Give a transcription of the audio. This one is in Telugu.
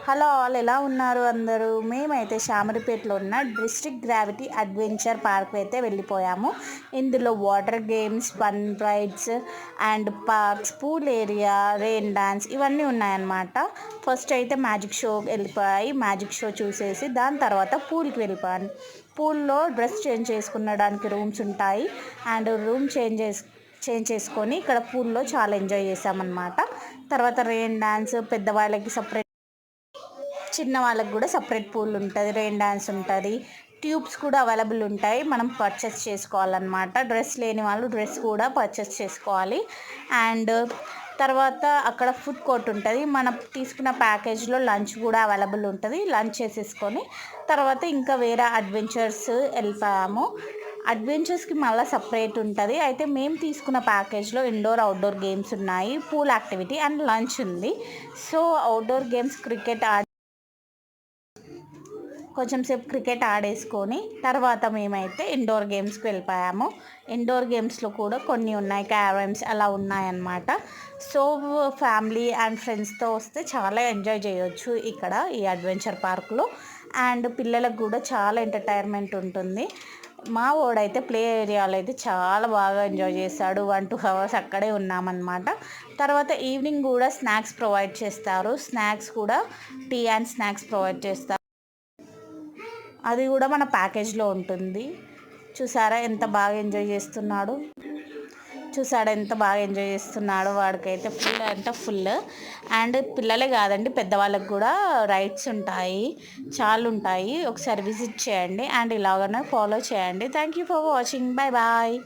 హలో ఆల్, ఎలా ఉన్నారు అందరూ? మేమైతే శామరిపేటలో ఉన్న డిస్ట్రిక్ట్ గ్రావిటీ అడ్వెంచర్ పార్క్ అయితే వెళ్ళిపోయాము. ఇందులో water games, fun rides and parks, pool area, rain dance ఇవన్నీ ఉన్నాయన్నమాట. ఫస్ట్ అయితే మ్యాజిక్ షో వెళ్ళిపోయి మ్యాజిక్ షో చూసేసి దాని తర్వాత పూల్కి వెళ్ళిపోయాను. పూల్లో డ్రెస్ చేంజ్ చేసుకునడానికి రూమ్స్ ఉంటాయి అండ్ రూమ్ చేంజ్ చేసుకొని ఇక్కడ పూల్లో చాలా ఎంజాయ్ చేసామన్నమాట. తర్వాత రెయిన్ డాన్స్ పెద్దవాళ్ళకి సపరేట్, చిన్న వాళ్ళకి కూడా సపరేట్ పూల్ ఉంటుంది, రెయిన్ డాన్స్ ఉంటుంది, ట్యూబ్స్ కూడా అవైలబుల్ ఉంటాయి. మనం పర్చేస్ చేసుకోవాలన్నమాట. డ్రెస్ లేని వాళ్ళు డ్రెస్ కూడా పర్చేస్ చేసుకోవాలి. అండ్ తర్వాత అక్కడ ఫుడ్ కోర్ట్ ఉంటుంది. మనం తీసుకున్న ప్యాకేజ్లో లంచ్ కూడా అవైలబుల్ ఉంటుంది. లంచ్ చేసేసుకొని తర్వాత ఇంకా వేరే అడ్వెంచర్స్ వెళ్ళిపోయాము. అడ్వెంచర్స్కి మళ్ళీ సపరేట్ ఉంటుంది. అయితే మేము తీసుకున్న ప్యాకేజ్లో ఇండోర్ అవుట్డోర్ గేమ్స్ ఉన్నాయి, పూల్ యాక్టివిటీ అండ్ లంచ్ ఉంది. సో అవుట్డోర్ గేమ్స్ క్రికెట్ కొంచెం సేపు క్రికెట్ ఆడేసుకొని తర్వాత మేమైతే ఇండోర్ గేమ్స్కి వెళ్ళిపోయాము. ఇండోర్ గేమ్స్లో కూడా కొన్ని ఉన్నాయి, క్యారమ్స్ అలా ఉన్నాయన్నమాట. సో ఫ్యామిలీ అండ్ ఫ్రెండ్స్తో వస్తే చాలా ఎంజాయ్ చేయొచ్చు ఇక్కడ ఈ అడ్వెంచర్ పార్క్లో. అండ్ పిల్లలకు కూడా చాలా ఎంటర్టైన్మెంట్ ఉంటుంది. మా వాడైతే ప్లే ఏరియాలో అయితే చాలా బాగా ఎంజాయ్ చేశాడు. 1-2 అవర్స్ అక్కడే ఉన్నామన్నమాట. తర్వాత ఈవినింగ్ కూడా స్నాక్స్ ప్రొవైడ్ చేస్తారు. స్నాక్స్ కూడా టీ అండ్ స్నాక్స్ ప్రొవైడ్ చేస్తారు. అది కూడా మన ప్యాకేజ్లో ఉంటుంది. చూసారా ఎంత బాగా ఎంజాయ్ చేస్తున్నాడు? వాడికైతే ఫుల్ అంటే ఫుల్. అండ్ పిల్లలే కాదండి, పెద్దవాళ్ళకి కూడా రైడ్స్ ఉంటాయి, చాలా ఉంటాయి. ఒకసారి విజిట్ చేయండి అండ్ ఇలాగనే ఫాలో చేయండి. Thank you for watching. Bye bye.